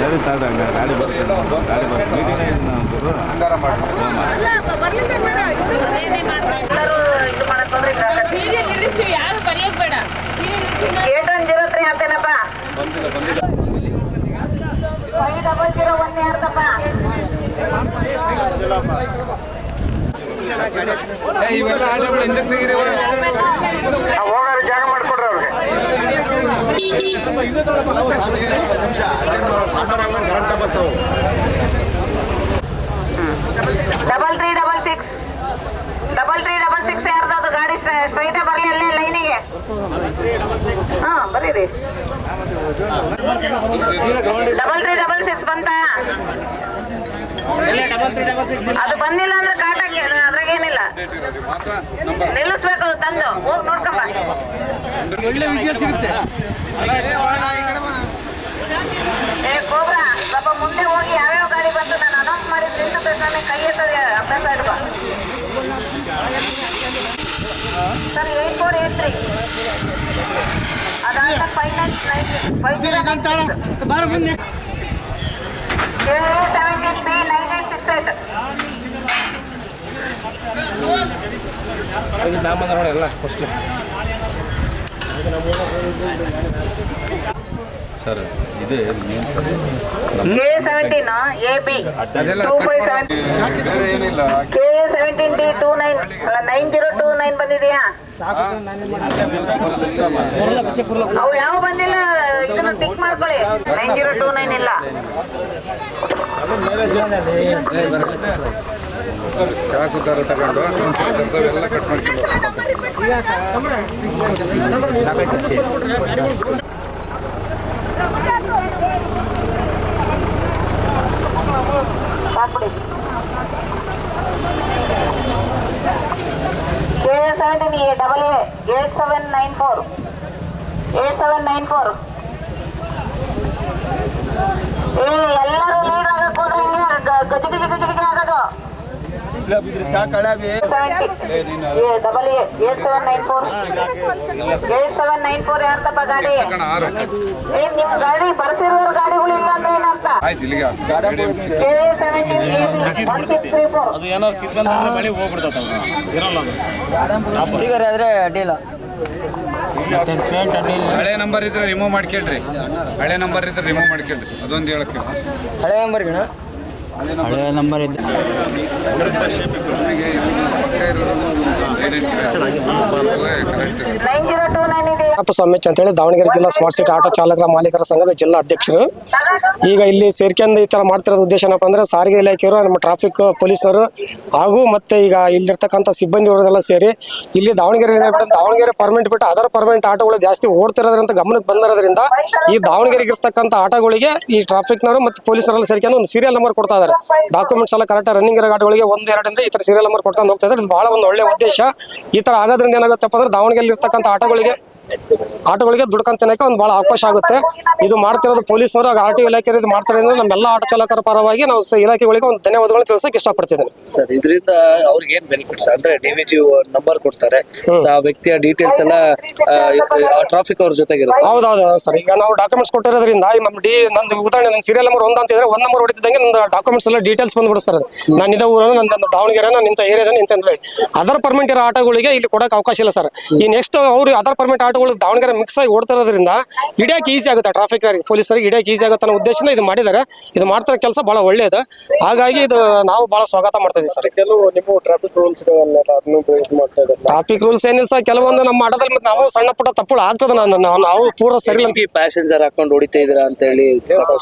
ಸರಿ ತಾಡ್ರಿ ಹಂಗೆ ಗಾಡಿ ಬರುತ್ತೆ ಇವೆಲ್ಲ ಆಟಗಳು ಹಿಂದೆ ತೆಗೀರಿ ಹೋಗಾರ ಜಾಗ ಮಾಡ್ಕೊಡ್ರಿ ಅವ್ರಿಗೆ. ಡಬಲ್ 366 ಯಾರ್ದು ಗಾಡಿ ಸ್ಟ್ರೈಟ್ ಬರಲಿ ಅಲ್ಲೇ ಲೈನಿಗೆ. ಬರೀರಿ. 366 ಬಂತ? ಅದು ಬಂದಿಲ್ಲ ಅಂದ್ರೆ ಕಾಟಾಕಿ, ಅದ್ರಾಗೇನಿಲ್ಲ, ನಿಲ್ಲಿಸ್ಬೇಕು ತಂದು ಹೋಗಿ ನೋಡ್ಕಪ್ಪ. ಒಳ್ಳೆ ವಿಷಯ ಸಿಗುತ್ತೆ. ಕೋಬ್ರಾ ಸ್ವಲ್ಪ ಮುಂದೆ ಹೋಗಿ ಯಾವ್ಯಾವ ಗಾಡಿ ಬಂತು ನಾನು ಅನೌನ್ಸ್ ಮಾಡಿದ ನಿಂತ ಕೈ ಎತ್ತದ ಅಭ್ಯಾಸ ಇಡುವ ಸರ್. 8483 ಅದಾದ 5990 ನೋಡಿ ಎಲ್ಲ ಫಸ್ಟ್ ಸರ್ ಇದೆ A17 AB 257 ಏನಿಲ್ಲ. KA17D 9029 ಬಂದಿದೆಯಾ? ಅವು ಯಾವ ಬಂದಿಲ್ಲ, ಇದನ್ನು ಟಿಕ್ ಮಾಡ್ಕೊಳ್ಳಿ. 9029 ಇಲ್ಲ. ಚಾಕು ದಾರ ತಗೊಂಡು ಎಲ್ಲ ಕಟ್ ಮಾಡ್ಕೊಂಡು KA17 AA 8794 ಎಲ್ಲರೂ ಲೀಡ್ ಆಗಕ್ಕೆ ಹೋದ್ರೆ ಗಜಿ ಆಗೋದು. AA8794 ಯಾರ್ತಪ್ಪ ಗಾಡಿ? ನಿಮ್ ಗಾಡಿ ಬರ್ಸಿರೋರು ಗಾಡಿಗಳು ಇಲ್ಲ ಅಂದ್ರೆ ಏನಂತ? ಆಯ್ತು ಇಲ್ಲಿಗೆ ಅದು ಏನಾದ್ರು ಕಿತ್ಕೊಂಡ್ರೆ ಮಳೆ ಹೋಗ್ಬಿಡ್ತದೆ ಇರಲ್ಲ ಆದ್ರೆ ಅಡ್ಡಿಲ್ಲ. ಹಳೆ ನಂಬರ್ ಇದ್ರೆ ರಿಮೂವ್ ಮಾಡ್ಕೊಳ್ರಿ. ಅದೊಂದು ಹೇಳಕ್ಕೆ ಹಳೆ ನಂಬರ್ ಹಳೆ ನಂಬರ್ ಇದೆ. ಸ್ವಾಮೀಚ್ ಅಂತೇಳಿ ದಾವಣಗೆರೆ ಜಿಲ್ಲಾ ಸ್ಮಾರ್ಟ್ ಸಿಟಿ ಆಟೋ ಚಾಲಕರ ಮಾಲೀಕರ ಸಂಘದ ಜಿಲ್ಲಾ ಅಧ್ಯಕ್ಷರು. ಈಗ ಇಲ್ಲಿ ಸೇರ್ಕೊಂಡು ಈ ತರ ಮಾಡ್ತಿರೋದು ಉದ್ದೇಶ ಏನಪ್ಪ ಅಂದ್ರೆ ಸಾರಿಗೆ ಇಲಾಖೆಯವರು, ನಮ್ಮ ಟ್ರಾಫಿಕ್ ಪೊಲೀಸರು ಹಾಗೂ ಮತ್ತೆ ಈಗ ಇಲ್ಲಿರ್ತಕ್ಕಂಥ ಸಿಬ್ಬಂದಿ ಅವರೆಲ್ಲ ಸೇರಿ ಇಲ್ಲಿ ದಾವಣಗೆರೆ ಪರ್ಮಿಟ್ ಬಿಟ್ಟು ಅದರ ಪರ್ಮಿಟ್ ಆಟೋಗಳು ಜಾಸ್ತಿ ಓಡ್ತಿರೋದ್ರಿಂದ ಗಮನಕ್ಕೆ ಬಂದಿರೋದ್ರಿಂದ ಈ ದಾವಣಗೆರೆಗೆ ಇರ್ತಕ್ಕಂಥ ಆಟೋಗಳಿಗೆ ಈ ಟ್ರಾಫಿಕ್ನವರು ಮತ್ತು ಪೊಲೀಸರೆಲ್ಲ ಸೇರ್ಕೊಂಡು ಒಂದು ಸೀರಿಯಲ್ ನಂಬರ್ ಕೊಡ್ತಾ ಇದ್ದಾರೆ. ಡಾಕ್ಯುಮೆಂಟ್ಸ್ ಎಲ್ಲ ಕರೆಕ್ಟ್ ರನ್ನಿಂಗ್ ಇರೋ ಗಾಡಿಗಳಿಗೆ 1-2 ಈ ತರ ಸೀರಿಯಲ್ ನಂಬರ್ ಕೊಡ್ಕೊಂಡು ಹೋಗ್ತಾ ಇದ್ದಾರೆ. ಇದು ಬಹಳ ಒಂದು ಒಳ್ಳೆ ಉದ್ದೇಶ. ಈ ತರ ಆಗೋದ್ರಿಂದ ಏನಾಗುತ್ತಪ್ಪ ಅಂದ್ರೆ ದಾವಣಗೆರೆ ಇರ್ತಕ್ಕಂಥ ಆಟೋಗಳಿಗೆ ದುಡ್ಕೊಂಡ್ ತಿನ್ನಕ್ಕೆ ಒಂದು ಬಹಳ ಅವಕಾಶ ಆಗುತ್ತೆ. ಇದು ಮಾಡ್ತಿರೋದು ಪೊಲೀಸರು ಆರ್ ಟಿ ಇಲಾಖೆ ಇದು ಮಾಡ್ತಿರೋದ್ರಿಂದ ನಮ್ಮೆಲ್ಲ ಆಟೋ ಚಾಲಕರ ಪರವಾಗಿ ನಾವು ಇಲಾಖೆಗಳಿಗೆ ಒಂದು ಧನ್ಯವಾದಗಳು ತಿಳಿಸಕ್ಕೆ ಇಷ್ಟಪಡ್ತಿದ್ದೇನೆ. ಸರ್, ಇದರಿಂದ ಅವ್ರಿಗೆ ಏನ್ ಬೆನಿಫಿಟ್ಸ್ ಅಂದ್ರೆ DVG ನಂಬರ್ ಕೊಡ್ತಾರೆ, ಆ ವ್ಯಕ್ತಿಯ ಡೀಟೇಲ್ಸ್ ಎಲ್ಲ ಟ್ರಾಫಿಕ್ ಅವ್ರ ಜೊತೆಗಿರುತ್ತೆ. ಹೌದೌದು ಸರ್. ಈಗ ನಾವು ಡಾಕ್ಯುಮೆಂಟ್ಸ್ ಕೊಟ್ಟಿರೋದ್ರಿಂದ ನಂದು ಉದಾಹರಣೆ ನನ್ನ ಸೀರಿಯಲ್ ನಂಬರ್ 1 ಅಂತಿದ್ರೆ 1 ನಂಬರ್ ಹೊಡಿತಿದ್ದಂಗೆ ನನ್ನ ಡಾಕ್ಯುಮೆಂಟ್ಸ್ ಎಲ್ಲ ಡೀಟೇಲ್ಸ್ ಬಂದ್ಬಿಡ್ತಾರೆ. ನಾನು ಇದೇ ಊರನ್ನು ನನ್ನ ದಾವಣಗೆರೆ ನಿಂತ ಏರಿಯಾದ ನಿಂತ ಅದರ್ ಪರ್ಮಿಟ್ ಇರೋ ಆಟೋಗಳಿಗೆ ಇಲ್ಲಿ ಕೊಡಕ್ಕೆ ಅವಕಾಶ ಇಲ್ಲ ಸರ್. ಈ ನೆಕ್ಸ್ಟ್ ಅವರು ಅದರ್ ಪರ್ಮಿಟ್ ಆಟೋಗಳು ದಾವಣಗೆರೆ ಮಿಕ್ಸ್ ಆಗಿ ಓಡ್ತಿರೋದ್ರಿಂದ ಹಿಡಿಯಕ್ಕೆ ಈಸಿ ಆಗುತ್ತೆ, ಟ್ರಾಫಿಕ್ ಪೊಲೀಸರಿಗೆ ಹಿಡಿಯಕ್ಕೆ ಈಸಿ ಆಗುತ್ತೆ ಅನ್ನೋ ಉದ್ದೇಶದಿಂದ ಇದು ಮಾಡಿದ್ದಾರೆ. ಇದು ಮಾಡ್ತಿರೋ ಕೆಲಸ ಬಹಳ ಒಳ್ಳೆಯದು. ಹಾಗಾಗಿ ಇದು ನಾವು ಬಹಳ ಸ್ವಾಗತ ಮಾಡ್ತಾ ಇದೀವಿ ಸರ್. ಟ್ರಾಫಿಕ್ ರೂಲ್ಸ್ ಏನಿಲ್ಲ ಸರ್, ಕೆಲವೊಂದು ನಮ್ಮ ಆಟೋದಲ್ಲಿ ಮತ್ತೆ ನಾವು ಸಣ್ಣ ಪುಟ್ಟ ತಪ್ಪುಗಳು ಆಗ್ತದೆ. ನಾವು ಪೂರ ಸರಿ ಪ್ಯಾಸೆಂಜರ್ ಹಾಕೊಂಡು ಹೊಡಿತಾ ಇದೀರಾ ಅಂತ ಹೇಳಿ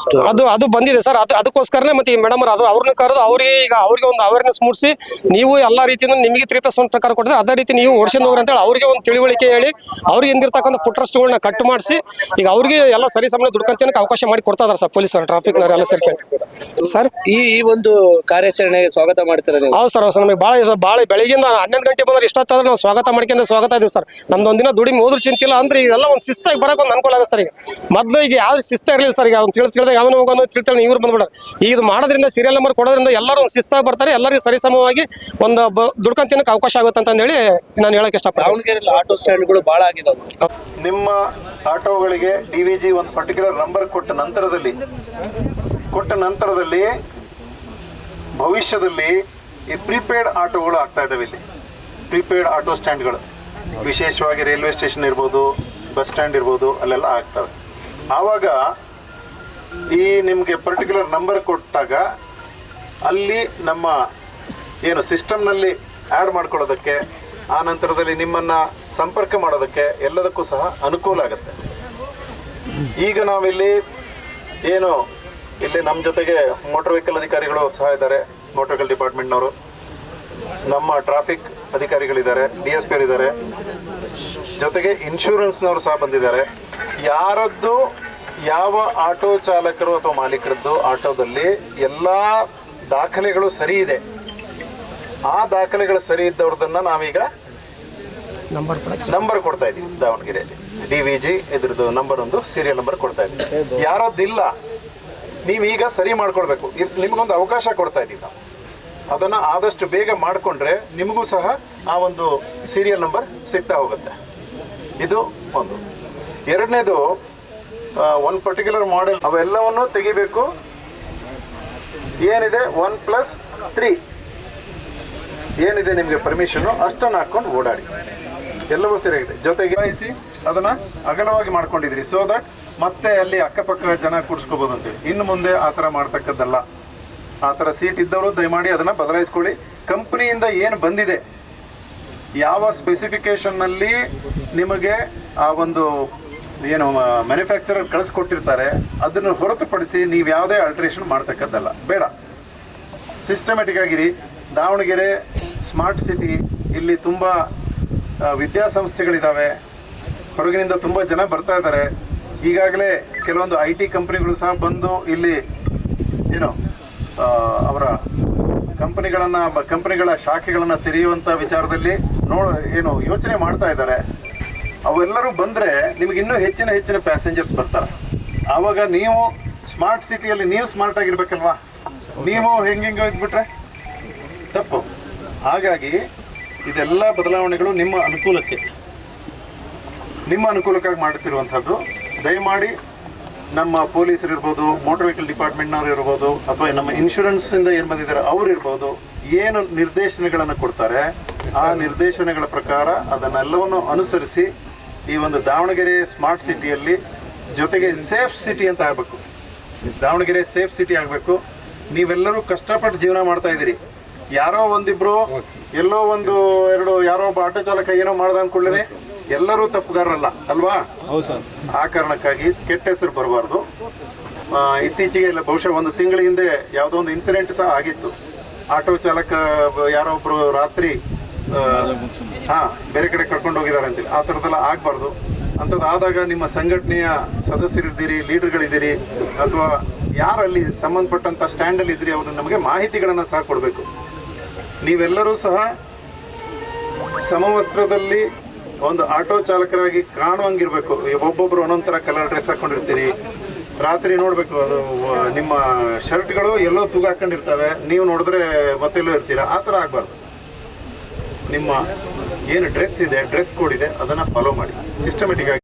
ಅದು ಬಂದಿದೆ ಸರ್. ಅದಕ್ಕೋಸ್ಕರನೇ ಮತ್ತೆ ಈ ಮೇಡಮ್ ಅವ್ರನ್ನ ಕರೆದು ಅವ್ರಿಗೆ ಒಂದು ಅವೇರ್ನೆಸ್ ಮೂಡಿಸಿ, ನೀವು ಎಲ್ಲಾ ರೀತಿಯಿಂದ ನಿಮಗೆ 3+1 ಪ್ರಕಾರ ಕೊಟ್ಟಿದ್ರೆ ಅದೇ ರೀತಿ ನೀವು ಓಡಿಸ್ಕೊಂಡು ಹೋಗ್ರಿ ಅಂತ ಹೇಳಿ ಅವ್ರಿಗೆ ಒಂದು ತಿಳುವಳಿಕೆ ಹೇಳಿ ಅವ್ರಿಗೆ ಹಿಂದಿರ್ತಕ್ಕಂಥ ಪುಟ್ರಸ್ಟ್ಗಳನ್ನ ಕಟ್ ಮಾಡಿಸಿ ಈಗ ಅವ್ರಿಗೆ ಎಲ್ಲ ಸರಿ ಸಮಯ ದುಡ್ಕೊಂತನಕ್ಕೆ ಅವಕಾಶ ಮಾಡಿ ಕೊಡ್ತಾ ಇದಾರೆ ಸರ್ ಪೊಲೀಸರು, ಟ್ರಾಫಿಕ್ನವ್ರು ಎಲ್ಲ ಸೇರ್ಕೊಂಡು. ಸರ್, ಈ ಒಂದು ಕಾರ್ಯಾಚರಣೆಗೆ ಸ್ವಾಗತ ಮಾಡ್ತಾರೆ ನೀವು? ಹೌದು ಸರ್. ನಮಗೆ ಭಾಳ ಬೆಳಗಿಂದ 11 ಗಂಟೆ ಬಂದ್ರೆ ಇಷ್ಟೊತ್ತಾದ್ರೆ ನಾವು ಸ್ವಾಗತ ಇದೀವಿ ಸರ್. ನಮ್ದು ಒಂದಿನ ದುಡಿಮೆ ಹೋದ್ರೂ ಚಿಂತಿಲ್ಲ ಅಂದ್ರೆ ಇದೆಲ್ಲ ಒಂದು ಶಿಸ್ತಾಗಿ ಬರೋಕೆ ಒಂದು ಅನುಕೂಲ ಆಗುತ್ತೆ ಸರ್. ಈಗ ಮೊದಲು ಈಗ ಯಾವ್ದು ಶಿಸ್ತ ಇರಲಿಲ್ಲ ಸರ್. ಈಗ ಅವ್ನು ತಿಳಿದಾಗ ಅವನು ಹೋಗೋನು ತಿಳ್ತಾನೆ ಇವ್ರು ಬಂದ್ಬಿಡೋರು. ಈಗ ಇದು ಮಾಡೋದ್ರಿಂದ ಸೀರಿಯಲ್ ನಂಬರ್ ಕೊಡೋದ್ರಿಂದ ಎಲ್ಲರೂ ಒಂದು ಶಿಸ್ತಾಗಿ ಬರ್ತಾರೆ, ಎಲ್ಲರಿಗೂ ಸರಿಸಮವಾಗಿ ಒಂದು ದುಡ್ಕೊಂತನಕ್ಕೆ ಅವಕಾಶ ಆಗುತ್ತೆ ಅಂತ ಹೇಳಿ ನಾನು ಹೇಳಕ್ ಇಷ್ಟಪಡ್ತೀನಿ. ಆಟೋ ಸ್ಟ್ಯಾಂಡ್ಗಳು ಭಾಳ ಆಗಿದಾವೆ. ನಿಮ್ಮ ಆಟೋಗಳಿಗೆ DVG ಒಂದು ಪರ್ಟಿಕ್ಯುಲರ್ ನಂಬರ್ ಕೊಟ್ಟ ನಂತರದಲ್ಲಿ ಭವಿಷ್ಯದಲ್ಲಿ ಈ ಪ್ರೀಪೇಯ್ಡ್ ಆಟೋಗಳು ಆಗ್ತಾ ಇದ್ದಾವೆ. ಇಲ್ಲಿ ಪ್ರೀಪೇಯ್ಡ್ ಆಟೋ ಸ್ಟ್ಯಾಂಡ್ಗಳು ವಿಶೇಷವಾಗಿ ರೈಲ್ವೆ ಸ್ಟೇಷನ್ ಇರ್ಬೋದು, ಬಸ್ ಸ್ಟ್ಯಾಂಡ್ ಇರ್ಬೋದು, ಅಲ್ಲೆಲ್ಲ ಆಗ್ತವೆ. ಆವಾಗ ಈ ನಿಮಗೆ ಪರ್ಟಿಕ್ಯುಲರ್ ನಂಬರ್ ಕೊಟ್ಟಾಗ ಅಲ್ಲಿ ನಮ್ಮ ಏನು ಸಿಸ್ಟಮ್ನಲ್ಲಿ ಆ್ಯಡ್ ಮಾಡ್ಕೊಳ್ಳೋದಕ್ಕೆ, ಆ ನಂತರದಲ್ಲಿ ನಿಮ್ಮನ್ನು ಸಂಪರ್ಕ ಮಾಡೋದಕ್ಕೆ ಎಲ್ಲದಕ್ಕೂ ಸಹ ಅನುಕೂಲ ಆಗುತ್ತೆ. ಈಗ ನಾವಿಲ್ಲಿ ಏನು ಇಲ್ಲಿ ನಮ್ಮ ಜೊತೆಗೆ ಮೋಟರ್ ವೆಹಿಕಲ್ ಅಧಿಕಾರಿಗಳು ಸಹ ಇದ್ದಾರೆ, ಮೋಟರ್ ವೆಹಿಕಲ್ ಡಿಪಾರ್ಟ್ಮೆಂಟ್ನವರು, ನಮ್ಮ ಟ್ರಾಫಿಕ್ ಅಧಿಕಾರಿಗಳಿದ್ದಾರೆ, DSP ಇದ್ದಾರೆ, ಜೊತೆಗೆ ಇನ್ಶೂರೆನ್ಸ್ನವರು ಸಹ ಬಂದಿದ್ದಾರೆ. ಯಾರದ್ದು ಯಾವ ಆಟೋ ಚಾಲಕರು ಅಥವಾ ಮಾಲೀಕರದ್ದು ಆಟೋದಲ್ಲಿ ಎಲ್ಲ ದಾಖಲೆಗಳು ಸರಿ ಇದೆ, ಆ ದಾಖಲೆಗಳು ಸರಿ ಇದ್ದವ್ರದನ್ನ ನಾವೀಗ ನಂಬರ್ ಕೊಡ್ತಾ ಇದ್ದೀವಿ. ದಾವಣಗೆರೆಯಲ್ಲಿ DVG ಇದ್ರದ್ದು ನಂಬರ್, ಒಂದು ಸೀರಿಯಲ್ ನಂಬರ್ ಕೊಡ್ತಾ ಇದ್ದೀವಿ. ಯಾರದ್ದಿಲ್ಲ ನೀವೀಗ ಸರಿ ಮಾಡ್ಕೊಳ್ಬೇಕು. ನಿಮಗೊಂದು ಅವಕಾಶ ಕೊಡ್ತಾ ಇದ್ದೀವಿ ನಾವು. ಅದನ್ನು ಆದಷ್ಟು ಬೇಗ ಮಾಡಿಕೊಂಡ್ರೆ ನಿಮಗೂ ಸಹ ಆ ಒಂದು ಸೀರಿಯಲ್ ನಂಬರ್ ಸಿಗ್ತಾ ಹೋಗುತ್ತೆ. ಇದು ಒಂದು. ಎರಡನೇದು, ಒಂದು ಪರ್ಟಿಕ್ಯುಲರ್ ಮಾಡೆಲ್ ಅವೆಲ್ಲವನ್ನು ತೆಗಿಬೇಕು. ಏನಿದೆ 1+3 ಏನಿದೆ ನಿಮಗೆ ಪರ್ಮಿಷನ್ನು ಅಷ್ಟನ್ನು ಹಾಕ್ಕೊಂಡು ಓಡಾಡಿ, ಎಲ್ಲವೂ ಸರಿಯಾಗಿದೆ. ಜೊತೆಗೆ ಅದನ್ನು ಅಗಲವಾಗಿ ಮಾಡ್ಕೊಂಡಿದ್ರಿ, ಸೊ ದಟ್ ಮತ್ತೆ ಅಲ್ಲಿ ಅಕ್ಕಪಕ್ಕ ಜನ ಕೂಡಿಸ್ಕೋಬೋದು ಅಂತೇಳಿ. ಇನ್ನು ಮುಂದೆ ಆ ಥರ ಮಾಡ್ತಕ್ಕದ್ದಲ್ಲ. ಆ ಥರ ಸೀಟ್ ಇದ್ದವರು ದಯಮಾಡಿ ಅದನ್ನು ಬದಲಾಯಿಸ್ಕೊಳ್ಳಿ. ಕಂಪ್ನಿಯಿಂದ ಏನು ಬಂದಿದೆ, ಯಾವ ಸ್ಪೆಸಿಫಿಕೇಷನ್ನಲ್ಲಿ ನಿಮಗೆ ಆ ಒಂದು ಏನು ಮ್ಯಾನುಫ್ಯಾಕ್ಚರರ್ ಕಳಿಸ್ಕೊಟ್ಟಿರ್ತಾರೆ ಅದನ್ನು ಹೊರತುಪಡಿಸಿ ನೀವು ಯಾವುದೇ ಆಲ್ಟ್ರೇಷನ್ ಮಾಡ್ತಕ್ಕದ್ದಲ್ಲ, ಬೇಡ. ಸಿಸ್ಟಮೆಟಿಕ್ ಆಗಿರಿ. ದಾವಣಗೆರೆ ಸ್ಮಾರ್ಟ್ ಸಿಟಿ, ಇಲ್ಲಿ ತುಂಬ ವಿದ್ಯಾಸಂಸ್ಥೆಗಳಿದ್ದಾವೆ, ಹೊರಗಿನಿಂದ ತುಂಬ ಜನ ಬರ್ತಾ ಇದ್ದಾರೆ. ಈಗಾಗಲೇ ಕೆಲವೊಂದು IT ಕಂಪ್ನಿಗಳು ಸಹ ಬಂದು ಇಲ್ಲಿ ಏನು ಅವರ ಕಂಪನಿಗಳ ಶಾಖೆಗಳನ್ನು ತೆರೆಯುವಂಥ ವಿಚಾರದಲ್ಲಿ ಯೋಚನೆ ಮಾಡ್ತಾ ಇದ್ದಾರೆ. ಅವೆಲ್ಲರೂ ಬಂದರೆ ನಿಮಗೆ ಇನ್ನೂ ಹೆಚ್ಚಿನ ಪ್ಯಾಸೆಂಜರ್ಸ್ ಬರ್ತಾರೆ. ಆವಾಗ ನೀವು ಸ್ಮಾರ್ಟ್ ಸಿಟಿಯಲ್ಲಿ ನೀವು ಸ್ಮಾರ್ಟ್ ಆಗಿರ್ಬೇಕಲ್ವಾ, ನೀವು ಹೆಂಗೆಂಗೋ ಇದ್ಬಿಟ್ರೆ ತಪ್ಪು. ಹಾಗಾಗಿ ಇದೆಲ್ಲ ಬದಲಾವಣೆಗಳು ನಿಮ್ಮ ಅನುಕೂಲಕ್ಕಾಗಿ ಮಾಡುತ್ತಿರುವಂಥದ್ದು. ದಯಮಾಡಿ ನಮ್ಮ ಪೊಲೀಸರು ಇರ್ಬೋದು, ಮೋಟರ್ ವೆಹಿಕಲ್ ಡಿಪಾರ್ಟ್ಮೆಂಟ್ನವ್ರು ಇರ್ಬೋದು, ಅಥವಾ ನಮ್ಮ ಇನ್ಶೂರೆನ್ಸಿಂದ ಏನು ಬಂದಿದ್ದಾರೆ ಅವ್ರು ಇರ್ಬೋದು, ಏನು ನಿರ್ದೇಶನಗಳನ್ನು ಕೊಡ್ತಾರೆ ಆ ನಿರ್ದೇಶನಗಳ ಪ್ರಕಾರ ಅದನ್ನೆಲ್ಲವನ್ನು ಅನುಸರಿಸಿ ಈ ಒಂದು ದಾವಣಗೆರೆ ಸ್ಮಾರ್ಟ್ ಸಿಟಿಯಲ್ಲಿ, ಜೊತೆಗೆ ಸೇಫ್ ಸಿಟಿ ಅಂತ ಆಗಬೇಕು. ದಾವಣಗೆರೆ ಸೇಫ್ ಸಿಟಿ ಆಗಬೇಕು. ನೀವೆಲ್ಲರೂ ಕಷ್ಟಪಟ್ಟು ಜೀವನ ಮಾಡ್ತಾ ಇದ್ದೀರಿ. ಯಾರೋ ಒಂದಿಬ್ರು ಎಲ್ಲೋ ಒಂದು ಎರಡು ಯಾರೋ ಒಬ್ಬ ಆಟೋ ಚಾಲಕ ಏನೋ ಮಾಡ್ದ ಅಂದ್ಕೊಳ್ಳಿ ಎಲ್ಲರೂ ತಪ್ಪುಗಾರರಲ್ಲ ಅಲ್ವಾ? ಆ ಕಾರಣಕ್ಕಾಗಿ ಕೆಟ್ಟ ಹೆಸರು ಬರಬಾರ್ದು. ಇತ್ತೀಚೆಗೆ ಬಹುಶಃ ಒಂದು ತಿಂಗಳ ಹಿಂದೆ ಯಾವುದೋ ಒಂದು ಇನ್ಸಿಡೆಂಟ್ ಸಹ ಆಗಿತ್ತು. ಆಟೋ ಚಾಲಕ ಯಾರೋ ಒಬ್ಬರು ರಾತ್ರಿ ಬೇರೆ ಕಡೆ ಕರ್ಕೊಂಡು ಹೋಗಿದ್ದಾರೆ ಅಂತೇಳಿ. ಆ ಥರದ್ದೆಲ್ಲ ಆಗಬಾರ್ದು. ಅಂಥದ್ದು ಆದಾಗ ನಿಮ್ಮ ಸಂಘಟನೆಯ ಸದಸ್ಯರಿದ್ದೀರಿ, ಲೀಡರ್ಗಳಿದ್ದೀರಿ, ಅಥವಾ ಯಾರಲ್ಲಿ ಸಂಬಂಧಪಟ್ಟಂಥ ಸ್ಟ್ಯಾಂಡಲ್ಲಿ ಇದ್ದೀರಿ ಅವರು ನಮಗೆ ಮಾಹಿತಿಗಳನ್ನು ಸಹ ಕೊಡಬೇಕು. ನೀವೆಲ್ಲರೂ ಸಹ ಸಮವಸ್ತ್ರದಲ್ಲಿ ಒಂದು ಆಟೋ ಚಾಲಕರಾಗಿ ಕಾಣುವಂಗಿರಬೇಕು. ಒಬ್ಬೊಬ್ಬರು ಒಂದೊಂದು ಥರ ಕಲರ್ ಡ್ರೆಸ್ ಹಾಕ್ಕೊಂಡಿರ್ತೀರಿ. ರಾತ್ರಿ ನೋಡಬೇಕು, ಅದು ನಿಮ್ಮ ಶರ್ಟ್ಗಳು ಎಲ್ಲೋ ತೂಗ ಹಾಕ್ಕೊಂಡಿರ್ತವೆ, ನೀವು ನೋಡಿದ್ರೆ ಮತ್ತೆಲ್ಲೋ ಇರ್ತೀರ. ಆ ಥರ ಆಗಬಾರ್ದು. ನಿಮ್ಮ ಏನು ಡ್ರೆಸ್ ಇದೆ, ಡ್ರೆಸ್ ಕೋಡ್ ಇದೆ, ಅದನ್ನು ಫಾಲೋ ಮಾಡಿ ಸಿಸ್ಟಮೆಟಿಕ್ ಆಗಿ.